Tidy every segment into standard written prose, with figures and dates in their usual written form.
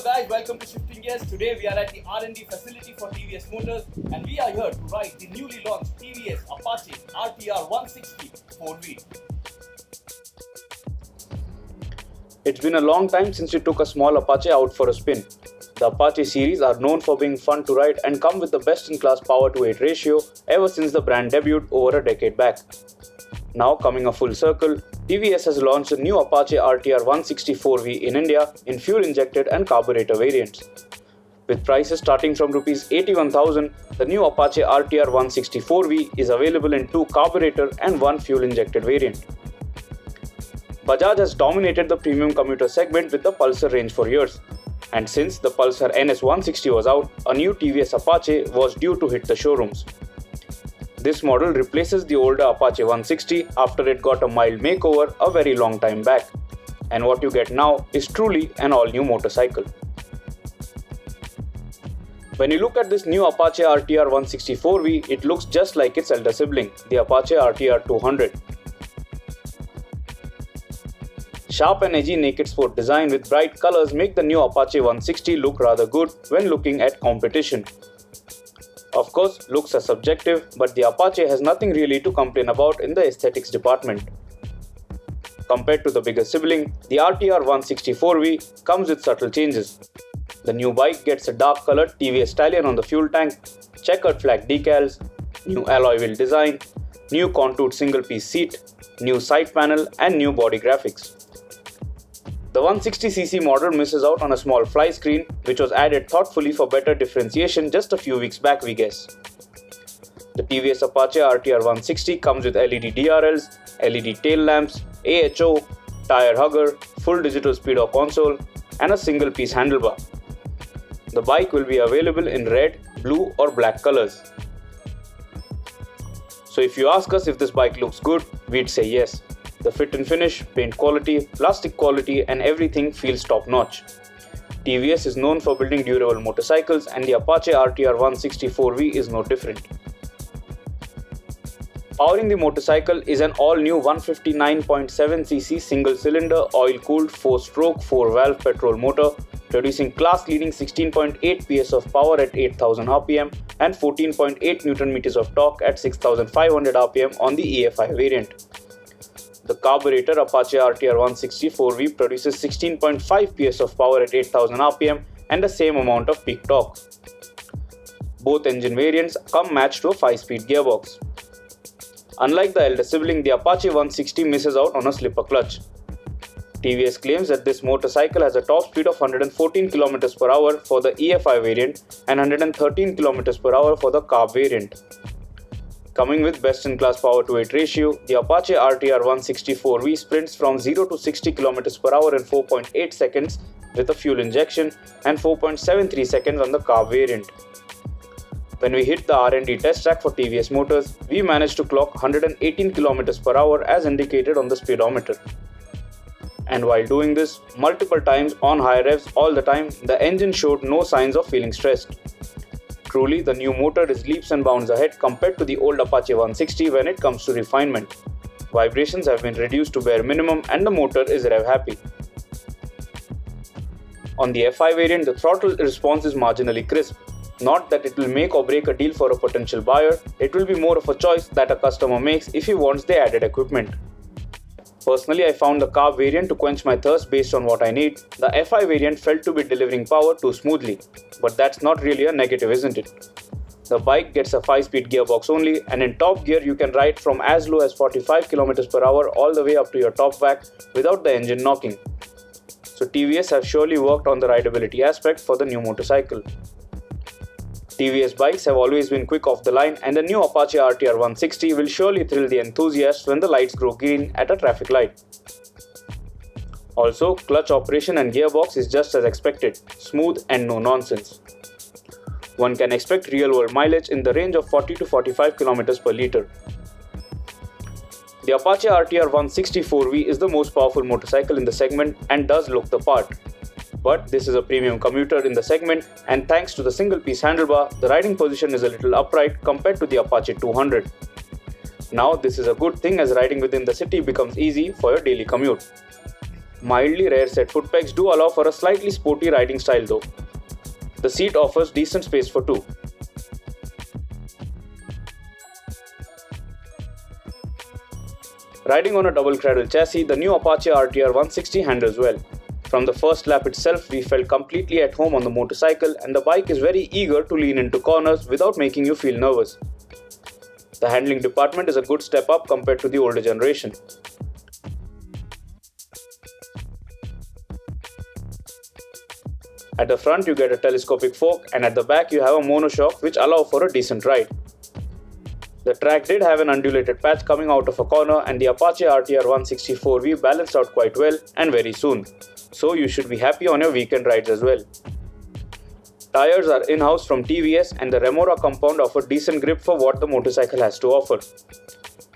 guys, welcome to Shifting Gears. Today we are at the R&D facility for TVS Motors and we are here to ride the newly launched TVS Apache RTR 160 4V. It's been a long time since we took a small Apache out for a spin. The Apache series are known for being fun to ride and come with the best-in-class power-to-weight ratio ever since the brand debuted over a decade back. Now coming a full circle, TVS has launched a new Apache RTR 160 4V in India in fuel-injected and carburettor variants. With prices starting from Rs 81,000, the new Apache RTR 160 4V is available in 2 carburettor and 1 fuel-injected variant. Bajaj has dominated the premium commuter segment with the Pulsar range for years. And since the Pulsar NS 160 was out, a new TVS Apache was due to hit the showrooms. This model replaces the older Apache 160 after it got a mild makeover a very long time back. And what you get now is truly an all-new motorcycle. When you look at this new Apache RTR 160 4V, it looks just like its elder sibling, the Apache RTR 200. Sharp and edgy naked sport design with bright colors make the new Apache 160 look rather good when looking at competition. Of course, looks are subjective, but the Apache has nothing really to complain about in the aesthetics department. Compared to the bigger sibling, the RTR 160 4V comes with subtle changes. The new bike gets a dark colored TVS Stallion on the fuel tank, checkered flag decals, new alloy wheel design, new contoured single-piece seat, new side panel and new body graphics. The 160cc model misses out on a small fly screen, which was added thoughtfully for better differentiation just a few weeks back, we guess. The TVS Apache RTR 160 comes with LED DRLs, LED tail lamps, AHO, tyre hugger, full digital speedo console, and a single-piece handlebar. The bike will be available in red, blue, or black colors. So if you ask us if this bike looks good, we'd say yes. The fit and finish, paint quality, plastic quality and everything feels top-notch. TVS is known for building durable motorcycles and the Apache RTR 160 4V is no different. Powering the motorcycle is an all-new 159.7cc single-cylinder oil-cooled 4-stroke 4-valve petrol motor producing class-leading 16.8 PS of power at 8,000 rpm and 14.8 Nm of torque at 6,500 rpm on the EFI variant. The carburettor Apache RTR 160 4V produces 16.5 PS of power at 8000 rpm and the same amount of peak torque. Both engine variants come matched to a 5-speed gearbox. Unlike the elder sibling, the Apache 160 misses out on a slipper clutch. TVS claims that this motorcycle has a top speed of 114 km per hour for the EFI variant and 113 km per hour for the carb variant. Coming with best-in-class power-to-weight ratio, the Apache RTR 160 4V sprints from 0 to 60 km per hour in 4.8 seconds with a fuel injection and 4.73 seconds on the carb variant. When we hit the R&D test track for TVS Motors, we managed to clock 118 km per hour as indicated on the speedometer. And while doing this multiple times on high revs all the time, the engine showed no signs of feeling stressed. Truly, the new motor is leaps and bounds ahead compared to the old Apache 160 when it comes to refinement. Vibrations have been reduced to bare minimum and the motor is rev happy. On the FI variant, the throttle response is marginally crisp. Not that it will make or break a deal for a potential buyer, it will be more of a choice that a customer makes if he wants the added equipment. Personally, I found the carb variant to quench my thirst based on what I need. The FI variant felt to be delivering power too smoothly, but that's not really a negative, isn't it? The bike gets a 5-speed gearbox only, and in top gear you can ride from as low as 45 km per hour all the way up to your top whack without the engine knocking. So TVS have surely worked on the rideability aspect for the new motorcycle. TVS bikes have always been quick off the line and the new Apache RTR 160 will surely thrill the enthusiasts when the lights grow green at a traffic light. Also, clutch operation and gearbox is just as expected, smooth and no nonsense. One can expect real-world mileage in the range of 40 to 45 km per litre. The Apache RTR 160 4V is the most powerful motorcycle in the segment and does look the part. But this is a premium commuter in the segment and thanks to the single-piece handlebar, the riding position is a little upright compared to the Apache 200. Now this is a good thing as riding within the city becomes easy for your daily commute. Mildly rare set foot pegs do allow for a slightly sporty riding style though. The seat offers decent space for two. Riding on a double cradle chassis, the new Apache RTR 160 handles well. From the first lap itself, we felt completely at home on the motorcycle, and the bike is very eager to lean into corners without making you feel nervous. The handling department is a good step up compared to the older generation. At the front you get a telescopic fork, and at the back you have a monoshock which allow for a decent ride. The track did have an undulated patch coming out of a corner, and the Apache RTR 164V balanced out quite well and very soon, so you should be happy on your weekend rides as well. Tyres are in-house from TVS, and the Remora compound offer decent grip for what the motorcycle has to offer.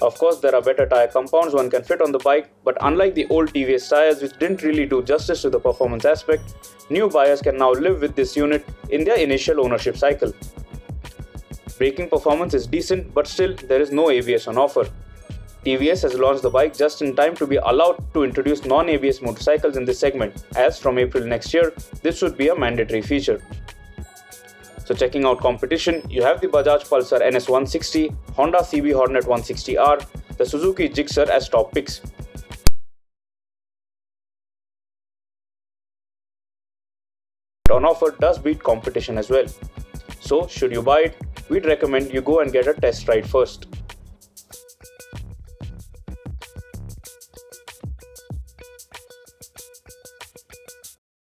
Of course, there are better tyre compounds one can fit on the bike, but unlike the old TVS tyres which didn't really do justice to the performance aspect, new buyers can now live with this unit in their initial ownership cycle. Braking performance is decent, but still there is no ABS on offer. TVS has launched the bike just in time to be allowed to introduce non-ABS motorcycles in this segment, as from April next year, this should be a mandatory feature. So checking out competition, you have the Bajaj Pulsar NS 160, Honda CB Hornet 160R, the Suzuki Gixxer as top picks. On offer does beat competition as well. So should you buy it, we'd recommend you go and get a test ride first.